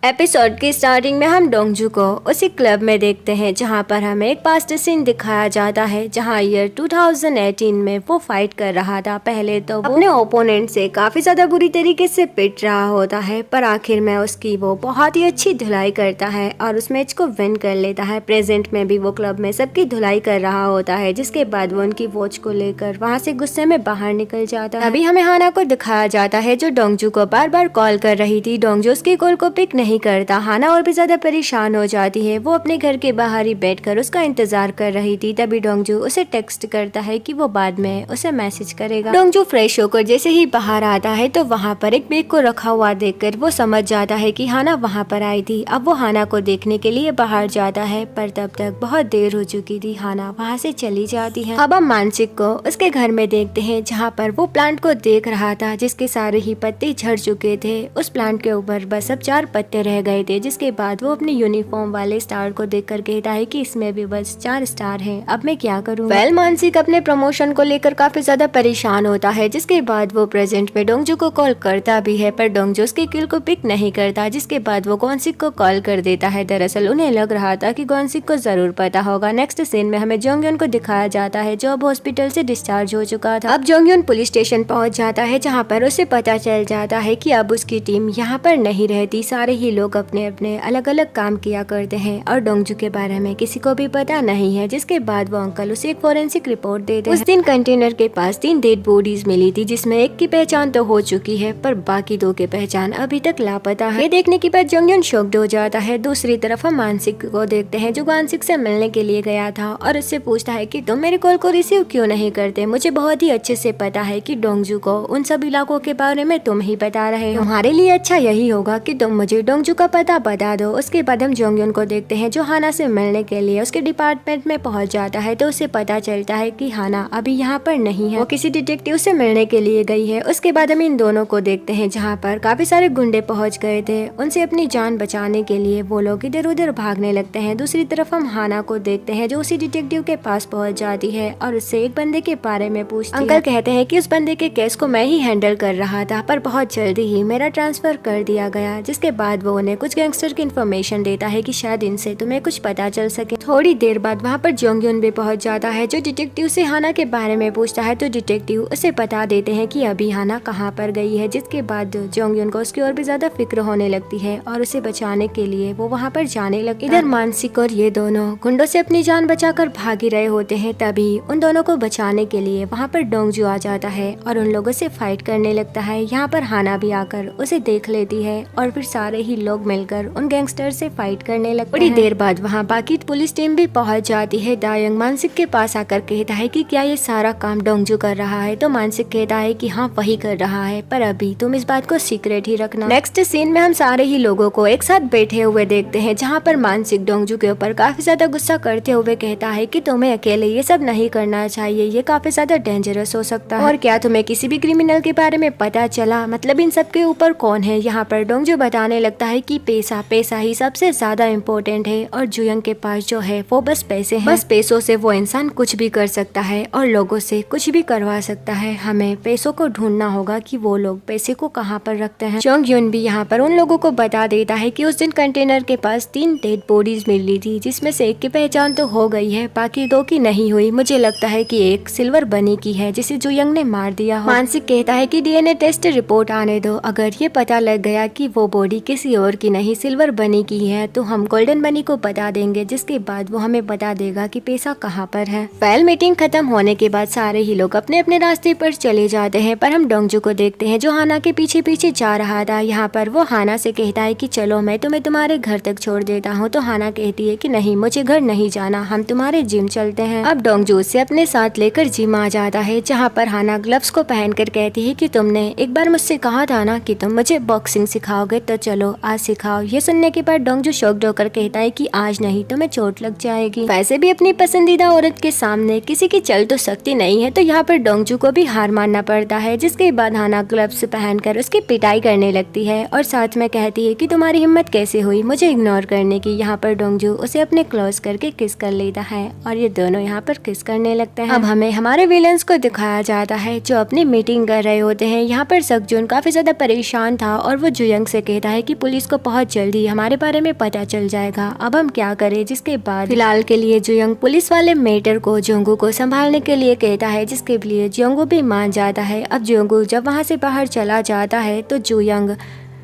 Episode की starting में हम डोंगजू को उसी क्लब में देखते हैं जहां पर हमें एक पास्ट सीन दिखाया जाता है जहां ईयर 2018 में वो फाइट कर रहा था। पहले तो वो अपने ओपोनेंट से काफी ज्यादा बुरी तरीके से पिट रहा होता है, पर आखिर में उसकी वो बहुत ही अच्छी धुलाई करता है और उस मैच को विन कर लेता है। प्रेजेंट में भी वो क्लब में सबकी धुलाई कर रहा होता है, जिसके बाद वो उनकी वॉच को लेकर वहाँ से गुस्से में बाहर निकल जाता है। अभी हमें हाना को दिखाया जाता है जो डोंगजू को बार बार कॉल कर रही थी। डोंगजू उसकी कॉल को पिक नहीं करता। हाना और भी ज्यादा परेशान हो जाती है। वो अपने घर के बाहर ही बैठकर उसका इंतजार कर रही थी। तभी डोंगजू उसे टेक्स्ट करता है कि वो बाद में उसे मैसेज करेगा। डोंगजू फ्रेश होकर जैसे ही बाहर आता है तो वहाँ पर एक बैग को रखा हुआ देखकर वो समझ जाता है कि हाना वहाँ पर आई थी। अब वो हाना को देखने के लिए बाहर जाता है, पर तब तक बहुत देर हो चुकी थी। हाना वहाँ से चली जाती है। अब हम मानसिक को उसके घर में देखते हैं जहाँ पर वो प्लांट को देख रहा था जिसके सारे ही पत्ते झड़ चुके थे। उस प्लांट के ऊपर बस अब 4 पत्ते रह गए थे, जिसके बाद वो अपने यूनिफॉर्म वाले स्टार को देखकर कहता है कि इसमें भी बस 4 स्टार हैं, अब मैं क्या करूँ। मानसिक अपने प्रमोशन को लेकर काफी ज्यादा परेशान होता है, जिसके बाद वो प्रेजेंट में डोंगजू को कॉल करता भी है, पर डोंगजू उसके किल को पिक नहीं करता। जिसके बाद वो गॉनसिक को कॉल कर देता है। दरअसल उन्हें लग रहा था कि गॉनसिक को जरूर पता होगा। नेक्स्ट सीन में हमें जोंगयुन को दिखाया जाता है जो अब हॉस्पिटल से डिस्चार्ज हो चुका था। अब जोंगयुन पुलिस स्टेशन पहुंच जाता है जहां पर उसे पता चल जाता है कि अब उसकी टीम यहां पर नहीं रहती। सारे ही लोग अपने अपने अलग अलग काम किया करते हैं और डोंगजू के बारे में किसी को भी पता नहीं है। जिसके बाद वो अंकल उसे एक फोरेंसिक रिपोर्ट देते हैं। उस दिन कंटेनर के पास 3 डेड बॉडीज मिली थी, जिसमें एक की पहचान तो हो चुकी है पर बाकी 2 की पहचान अभी तक लापता है। ये देखने के बाद जोंगयुन शॉक्ड हो जाता है। दूसरी तरफ हम मानसिक को देखते हैं जो गॉनसिक से मिलने के लिए गया था और उससे पूछता है कि तुम मेरे कॉल को रिसीव क्यों नहीं करते। मुझे बहुत ही अच्छे से पता है कि डोंगजू को उन सब इलाकों के बारे में तुम ही बता रहे हो। तुम्हारे लिए अच्छा यही होगा कि तुम मुझे डोंगजू का पता बता दो। उसके बाद हम जोंगयुन को देखते हैं जो हाना से मिलने के लिए उसके डिपार्टमेंट में पहुंच जाता है। तो उसे पता चलता है कि हाना अभी यहाँ पर नहीं है, वो किसी डिटेक्टिव से मिलने के लिए गई है। उसके बाद हम इन दोनों को देखते हैं जहाँ पर काफी सारे गुंडे पहुँच गए थे। उनसे अपनी जान बचाने के लिए वो लोग इधर उधर भागने लगते हैं। दूसरी तरफ हम हाना को देखते हैं जो उसी डिटेक्टिव के पास पहुँच जाती है और उससे एक बंदे के बारे में पूछती है। अंकल कहते हैं कि उस बंदे के केस को मैं ही हैंडल कर रहा था, पर बहुत जल्दी ही मेरा ट्रांसफर कर दिया गया। जिसके बाद वो उन्हें कुछ गैंगस्टर की इन्फॉर्मेशन देता है कि शायद इनसे तुम्हें कुछ पता चल सके। थोड़ी देर बाद वहाँ पर जोंगयुन भी पहुँच जाता है जो डिटेक्टिव से हाना के बारे में पूछता है। तो डिटेक्टिव उसे बता देते हैं कि अभी हाना कहाँ पर गई है। जिसके बाद जोंगयुन को उसकी और भी ज्यादा फिक्र होने लगती है और उसे बचाने के लिए वो वहाँ पर जाने लगता है। इधर मानसिक और ये दोनों गुंडों से अपनी जान बचाकर भाग ही रहे होते हैं। तभी उन दोनों को बचाने के लिए वहाँ पर डोंगजू आ जाता है और उन लोगों से फाइट करने लगता है। यहाँ पर हाना भी आकर उसे देख लेती है और फिर सारे ही लोग मिलकर उन गैंगस्टर से फाइट करने लगते हैं। बड़ी देर बाद वहाँ बाकी पुलिस टीम भी पहुँच जाती है। दायंग मानसिक के पास आकर कहता है कि क्या ये सारा काम डोंगजू कर रहा है। तो मानसिक कहता है कि हाँ वही कर रहा है, पर अभी तुम इस बात को सीक्रेट ही रखना। नेक्स्ट सीन में हम सारे ही लोगों को एक साथ बैठे हुए देखते हैं जहाँ पर मानसिक डोंगजू के ऊपर काफी ज्यादा गुस्सा करते हुए कहता है कि तुम्हें अकेले ये सब नहीं करना चाहिए, ये काफी ज्यादा डेंजरस हो सकता है। और क्या तुम्हें किसी भी क्रिमिनल के बारे में पता चला, मतलब इन सब के ऊपर कौन है। यहाँ पर डोंगजू बताने लगता है कि पैसा पैसा ही सबसे ज्यादा इम्पोर्टेंट है और जुयंग के पास जो है वो बस पैसे हैं। बस पैसों से वो इंसान कुछ भी कर सकता है और लोगों से कुछ भी करवा सकता है। हमें पैसों को ढूंढना होगा कि वो लोग पैसे को कहाँ पर रखते हैं। जोंगयुन भी यहाँ पर उन लोगों को बता देता है कि उस दिन कंटेनर के पास 3 डेड बॉडीज मिली थी, जिसमें से एक की पहचान तो हो गई है, बाकी 2 की नहीं हुई। मुझे लगता है कि एक सिल्वर बनी की है जिसे जुयंग ने मार दिया हो। मानसिक कहता है कि डीएनए टेस्ट रिपोर्ट आने दो, अगर ये पता लग गया कि वो बॉडी किसी और की नहीं सिल्वर बनी की है तो हम गोल्डन बनी को बता देंगे। जिसके बाद वो हमें बता देगा कि पैसा कहाँ पर है। फाइल मीटिंग खत्म होने के बाद सारे ही लोग अपने अपने रास्ते पर चले जाते हैं, पर हम डोंगजू को देखते हैं जो हाना के पीछे पीछे जा रहा था। यहाँ पर वो हाना से कहता है कि चलो मैं तुम्हें तुम्हारे घर तक छोड़ देता हूँ। तो हाना कहती है कि नहीं, मुझे घर नहीं जाना, हम तुम्हारे जिम चलते हैं। अब डोंगजू से अपने साथ लेकर जिम आ जाता है जहाँ पर हाना ग्लव्स को पहनकर कहती है कि तुमने एक बार मुझसे कहा था ना कि तुम मुझे बॉक्सिंग सिखाओगे, तो चलो आज सिखाओ। ये सुनने के बाद डोंगजू शॉक्ड होकर कहता है कि आज नहीं, तुम्हें चोट लग जाएगी। वैसे भी अपनी पसंदीदा औरत के सामने किसी की चल तो सकती नहीं है, तो यहाँ पर डोंगजू को भी हार मानना पड़ता है। जिसके बाद हाना ग्लव्स पहनकर उसकी पिटाई करने लगती है और साथ में कहती है कि तुम्हारी हिम्मत कैसे हुई मुझे इग्नोर करने की। यहाँ पर डोंगजू उसे अपने क्लोज करके किस कर लेता है और ये दोनों यहाँ पर किस करने लगते हैं। अब हमें हमारे विलेंस को दिखाया जाता है जो अपनी मीटिंग कर रहे होते हैं। यहाँ पर सकजुन काफी ज्यादा परेशान था और वो जुयंग से कहता है कि पुलिस पुलिस को बहुत जल्दी हमारे बारे में पता चल जाएगा, अब हम क्या करें। जिसके बाद फिलहाल के लिए जुयंग पुलिस वाले मेटर को जोंगू को संभालने के लिए कहता है, जिसके लिए जोंगू भी मान जाता है। अब जोंगू जब वहाँ से बाहर चला जाता है तो जुयंग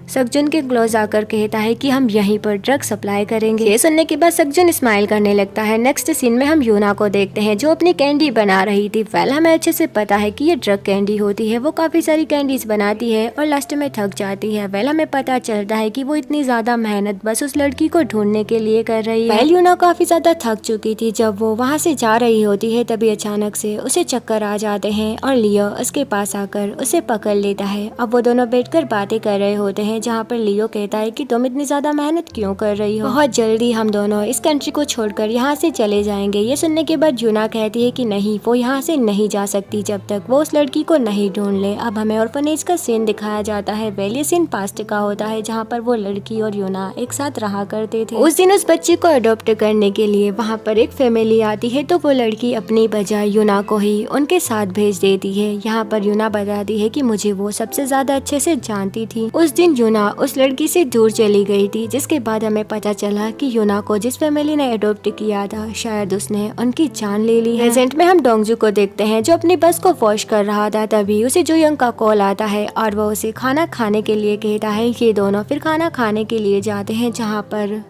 सकजुन के क्लोज आकर कहता है कि हम यहीं पर ड्रग सप्लाई करेंगे। ये सुनने के बाद सकजुन स्माइल करने लगता है। नेक्स्ट सीन में हम यूना को देखते हैं जो अपनी कैंडी बना रही थी। वेल हमें अच्छे से पता है कि ये ड्रग कैंडी होती है। वो काफी सारी कैंडीज बनाती है और लास्ट में थक जाती है। वेल हमें पता चलता है कि वो इतनी ज्यादा मेहनत बस उस लड़की को ढूंढने के लिए कर रही है। वेल यूना काफी ज्यादा थक चुकी थी। जब वो वहाँ से जा रही होती है तभी अचानक से उसे चक्कर आ जाते हैं और लियो उसके पास आकर उसे पकड़ लेता है। अब वो दोनों बैठकर बातें कर रहे होते हैं, जहाँ पर लियो कहता है कि तुम इतनी ज्यादा मेहनत क्यों कर रही हो, बहुत जल्दी हम दोनों इस कंट्री को छोड़कर यहाँ से चले जाएंगे। ये सुनने के बाद यूना कहती है कि नहीं, वो यहाँ से नहीं जा सकती जब तक वो उस लड़की को नहीं ढूंढ ले। अब हमें ऑर्फनेज का सीन दिखाया जाता है। वेल ये सीन पास्ट का होता है जहाँ पर वो लड़की और यूना एक साथ रहा करते थे। उस दिन उस बच्चे को अडॉप्ट करने के लिए वहाँ पर एक फैमिली आती है तो वो लड़की अपनी बजाय यूना को ही उनके साथ भेज देती है। यहाँ पर यूना बताती है कि मुझे वो सबसे ज्यादा अच्छे से जानती थी। उस दिन यूना उस लड़की से दूर चली गई थी, जिसके बाद हमें पता चला कि यूना को जिस फैमिली ने अडॉप्ट किया था शायद उसने उनकी जान ले ली है। प्रेजेंट में हम डोंगजू को देखते हैं जो अपनी बस को वॉश कर रहा था। तभी उसे जुयंग का कॉल आता है और वो उसे खाना खाने के लिए कहता है। ये दोनों फिर खाना खाने के लिए जाते हैं, जहाँ पर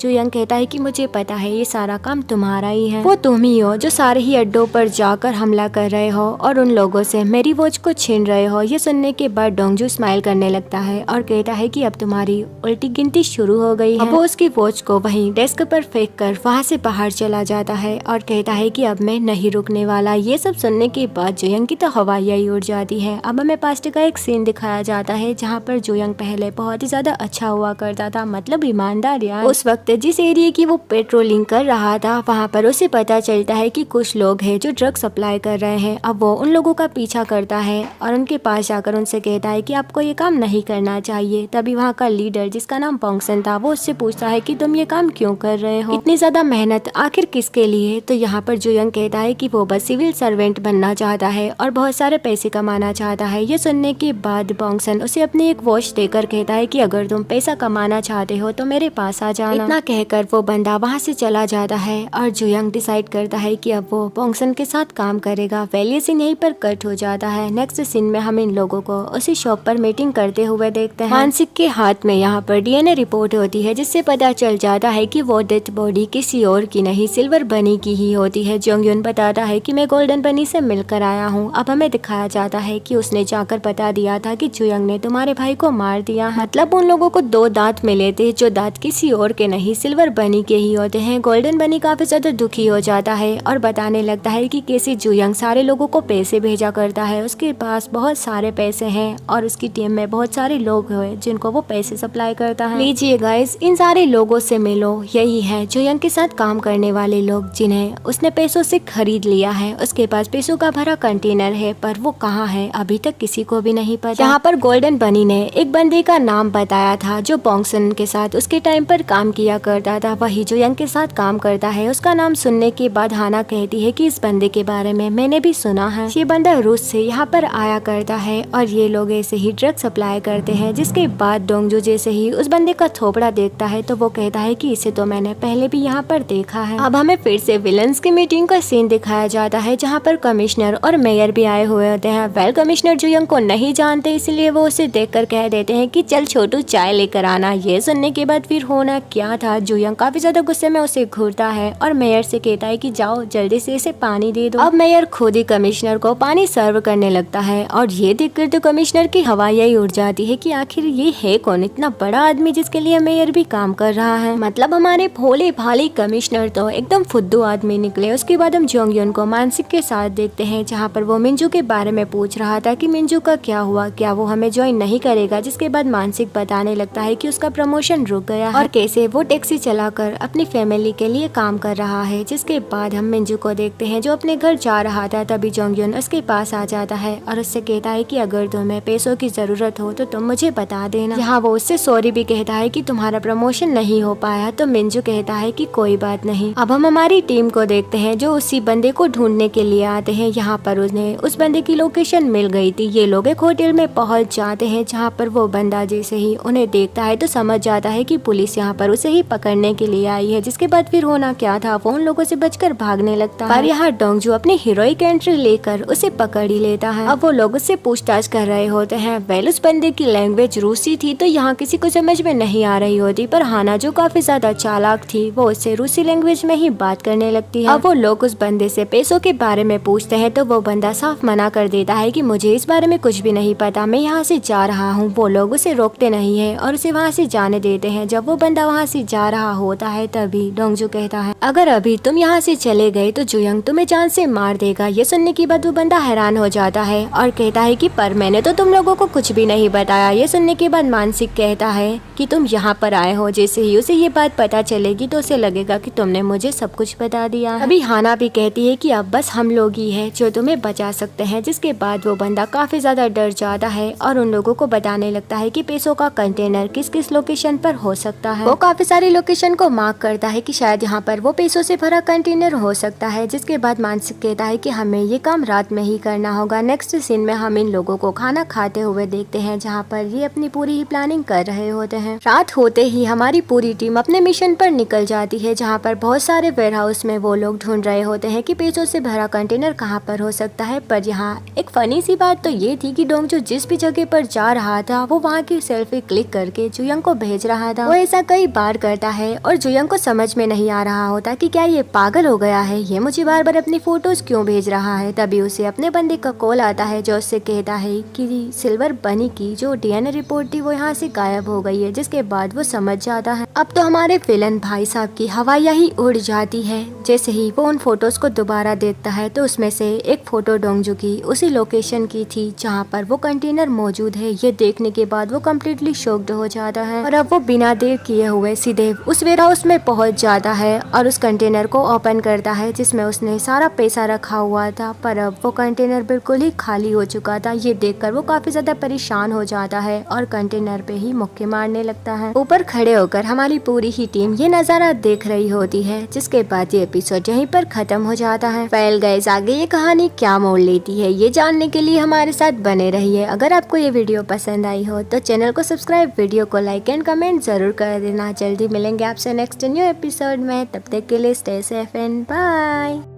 जुयंग कहता है कि मुझे पता है ये सारा काम तुम्हारा ही है। वो तुम ही हो जो सारे ही अड्डों पर जाकर हमला कर रहे हो और उन लोगों से मेरी वॉच को छीन रहे हो। ये सुनने के बाद डोंगजू स्माइल करने लगता है और कहता है कि अब तुम्हारी उल्टी गिनती शुरू हो गई है। वो उसकी वॉच को वहीं डेस्क पर फेंक कर वहाँ से बाहर चला जाता है और कहता है कि अब मैं नहीं रुकने वाला। ये सब सुनने के बाद जुयंग की तो हवाइयाँ ही उड़ जाती है। अब हमें पास्ट का एक सीन दिखाया जाता है जहाँ पर जुयंग पहले बहुत ही ज्यादा अच्छा हुआ करता था, मतलब ईमानदार यार। उस वक्त जिस एरिया की वो पेट्रोलिंग कर रहा था वहाँ पर उसे पता चलता है कि कुछ लोग हैं जो ड्रग सप्लाई कर रहे हैं। अब वो उन लोगों का पीछा करता है और उनके पास जाकर उनसे कहता है कि आपको ये काम नहीं करना चाहिए। तभी वहाँ का लीडर जिसका नाम पोंगसन था वो उससे पूछता है कि तुम ये काम क्यों कर रहे हो, इतनी ज्यादा मेहनत आखिर किसके लिए। तो यहाँ पर जुयंग कहता है कि वो बस सिविल सर्वेंट बनना चाहता है और बहुत सारे पैसे कमाना चाहता है। ये सुनने के बाद पोंगसन उसे अपनी एक वॉच देकर कहता है कि अगर तुम पैसा कमाना चाहते हो तो मेरे पास आ जाना। इतना कहकर वो बंदा वहाँ से चला जाता है और जुयंग डिसाइड करता है कि अब वो पोंगसन के साथ काम करेगा। वेल ये सीन यहीं पर कट हो जाता है। नेक्स्ट सीन में हम इन लोगों को उसी शॉप पर मीटिंग करते हुए देखते हैं। मानसिक के हाथ में यहाँ पर डीएनए रिपोर्ट होती है, जिससे पता चल जाता है कि वो डेथ बॉडी किसी और की नहीं सिल्वर बनी की ही होती है। जोंगयुन बताता है कि मैं गोल्डन बनी से मिलकर आया हूँ। अब हमें दिखाया जाता है कि उसने जाकर बता दिया था कि जुयंग ने तुम्हारे भाई को मार दिया। मतलब उन लोगों को 2 दांत मिले थे जो दांत किसी और के नहीं सिल्वर बनी के ही होते हैं। गोल्डन बनी काफी ज्यादा दुखी हो जाता है और बताने लगता है कि कैसे जुयंग सारे लोगों को पैसे भेजा करता है, उसके पास बहुत सारे पैसे हैं और उसकी टीम में बहुत सारे लोग हैं जिनको वो पैसे सप्लाई करता है। लीजिए गाइस, इन सारे लोगों से मिलो, यही है जुयंग के साथ काम करने वाले लोग जिन्हें उसने पैसों से खरीद लिया है। उसके पास पैसों का भरा कंटेनर है, पर वो कहाँ है अभी तक किसी को भी नहीं पता। यहाँ पर गोल्डन बनी ने एक बंदे का नाम बताया था जो पोंगसन के साथ उसके टाइम पर काम किया करता था, वही जुयंग के साथ काम करता है। उसका नाम सुनने के बाद हाना कहती है कि इस बंदे के बारे में मैंने भी सुना है। ये बंदा रूस से यहाँ पर आया करता है और ये लोग ऐसे ही ड्रग सप्लाई करते हैं। जिसके बाद डोंगजू जैसे ही उस बंदे का थोपड़ा देखता है तो वो कहता है कि इसे तो मैंने पहले भी यहाँ पर देखा है। अब हमें फिर से विलन्स की मीटिंग का सीन दिखाया जाता है जहाँ पर कमिश्नर और मेयर भी आए हुए होते हैं। वेल कमिश्नर जुयंग को नहीं जानते, इसलिए वो उसे देखकर कह देते हैं कि चल छोटू चाय लेकर आना। ये सुनने के बाद फिर होना क्या था, जुयंग काफी ज्यादा गुस्से में उसे घूरता है और मेयर से कहता है कि जाओ जल्दी से इसे पानी दे दो। अब मेयर खुद ही कमिश्नर को पानी सर्व करने लगता है और ये देखकर तो कमिश्नर की हवाइयाँ ही उड़ जाती है कि आखिर ये है कौन, इतना बड़ा आदमी जिसके लिए मेयर भी काम कर रहा है। मतलब हमारे भोले भाले कमिश्नर तो एकदम फुद्दू आदमी निकले। उसके बाद हम जोंगयुन को मानसिक के साथ देखते हैं जहाँ पर वो मिंजू के बारे में पूछ रहा था कि मिंजू का क्या हुआ, क्या वो हमें ज्वाइन नहीं करेगा। जिसके बाद मानसिक बताने लगता है कि उसका प्रमोशन रुक गया और कैसे वो टैक्सी चलाकर अपनी फैमिली के लिए काम कर रहा है। जिसके बाद हम मिंजू को देखते हैं जो अपने घर जा रहा था। तभी जोंगयुन उसके पास आ जाता है और उससे कहता है कि अगर तुम्हें पैसों की जरूरत हो तो तुम मुझे बता देना। यहाँ वो उससे सॉरी भी कहता है कि तुम्हारा प्रमोशन नहीं हो पाया। तो मिंजू कहता है कि कोई बात नहीं। अब हम हमारी टीम को देखते हैं जो उसी बंदे को ढूंढने के लिए आते हैं। यहाँ पर उन्हें उस बंदे की लोकेशन मिल गई थी। ये लोग एक होटल में पहुँच जाते हैं जहाँ पर वो बंदा जैसे ही उन्हें देखता है तो समझ जाता है कि पुलिस यहाँ पर उसे ही पकड़ने के लिए आई है। जिसके बाद फिर होना क्या था, वो उन लोगों से बचकर भागने लगता है। पर यहाँ डोंगजू अपनी हीरोइक एंट्री लेकर उसे पकड़ ही लेता है। अब वो लोग उससे पूछताछ कर रहे होते हैं। वेल उस बंदे की लैंग्वेज रूसी थी तो यहाँ किसी को समझ में नहीं आ रही होती, पर हाना जो काफी ज्यादा चालाक थी वो उससे रूसी लैंग्वेज में ही बात करने लगती है। अब वो लोग उस बंदे से पैसों के बारे में पूछते हैं तो वो बंदा साफ मना कर देता है कि मुझे इस बारे में कुछ भी नहीं पता, मैं यहाँ से जा रहा हूँ। वो लोग उसे रोकते नहीं है और उसे वहाँ से जाने देते हैं। जब वो बंदा वहाँ से जा रहा होता है तभी डोंगजू कहता है अगर अभी तुम यहाँ से चले गए तो जुयंग तुम्हें जान से मार देगा। ये सुनने की बाद वो बंदा हैरान हो जाता है और कहता है कि पर मैंने तो तुम लोगों को कुछ भी नहीं बताया। ये सुनने के बाद मानसिक कहता है कि तुम यहाँ पर आए हो। जैसे ही उसे ये बात पता चलेगी तो उसे लगेगा कि तुमने मुझे सब कुछ बता दिया। अभी हाना भी कहती है कि अब बस हम लोग ही है जो तुम्हें बचा सकते हैं। जिसके बाद वो बंदा काफी ज्यादा डर जाता है और उन लोगों को बताने लगता है कि पैसों का कंटेनर किस किस लोकेशन पर हो सकता है। वो काफी सारी लोकेशन को मार्क करता है कि शायद यहाँ पर वो पैसों से भरा कंटेनर हो सकता है। जिसके बाद मानसिक कहता है कि हमें ये काम रात में ही करना होगा। नेक्स्ट सीन में हम इन लोगों को खाना खाते हुए देखते हैं जहाँ पर ये अपनी पूरी ही प्लानिंग कर रहे होते हैं। रात होते ही हमारी पूरी टीम अपने मिशन पर निकल जाती है जहाँ पर बहुत सारे वेयरहाउस में वो लोग ढूंढ रहे होते हैं कि पैसों से भरा कंटेनर कहाँ पर हो सकता है। पर यहाँ एक फनी सी बात तो ये थी कि डोंगजू जिस भी जगह पर जा रहा था वो वहाँ की सेल्फी क्लिक करके जुयंग को भेज रहा था। वो ऐसा कई बार करता है और जुयंग को समझ में नहीं आ रहा होता कि क्या ये पागल हो गया है, ये मुझे बार बार अपनी फोटोज क्यों भेज रहा है। तभी उसे अपने बंदे का कॉल आता है जो उससे कहता है कि सिल्वर बनी की जो डीएनए रिपोर्ट थी वो यहाँ से गायब हो गई है। जिसके बाद वो समझ जाता है अब तो हमारे विलन भाई साहब की हवाइयाँ ही उड़ जाती है। जैसे ही वो उन फोटोज को दोबारा देखता है तो उसमें से एक फोटो डोंगजू की उसी लोकेशन की थी जहाँ पर वो कंटेनर मौजूद है। ये देखने के बाद वो कम्प्लीटली शॉक्ड हो जाता है और अब वो बिना देर किए हुए सीधे उस वेयरहाउस में पहुंच जाता है और उस कंटेनर को ओपन करता है जिसमें उसने सारा पैसा रखा हुआ था। पर अब वो कंटेनर बिल्कुल ही खाली हो चुका था। ये देखकर वो काफी ज्यादा परेशान हो जाता है और कंटेनर पे ही मुक्के मारने लगता है। ऊपर खड़े होकर हमारी पूरी ही टीम ये नजारा देख रही होती है। जिसके बाद ये एपिसोड यहीं पर खत्म हो जाता है। वेल गाइस, आगे ये कहानी क्या मोड़ लेती है ये जानने के लिए हमारे साथ बने रहिए। अगर आपको ये वीडियो पसंद आई हो तो चैनल को सब्सक्राइब, वीडियो को लाइक एंड कमेंट जरूर कर देना। जल्दी मिलेंगे आपसे नेक्स्ट न्यू एपिसोड में। तब तक के लिए स्टे सेफ एंड बाय।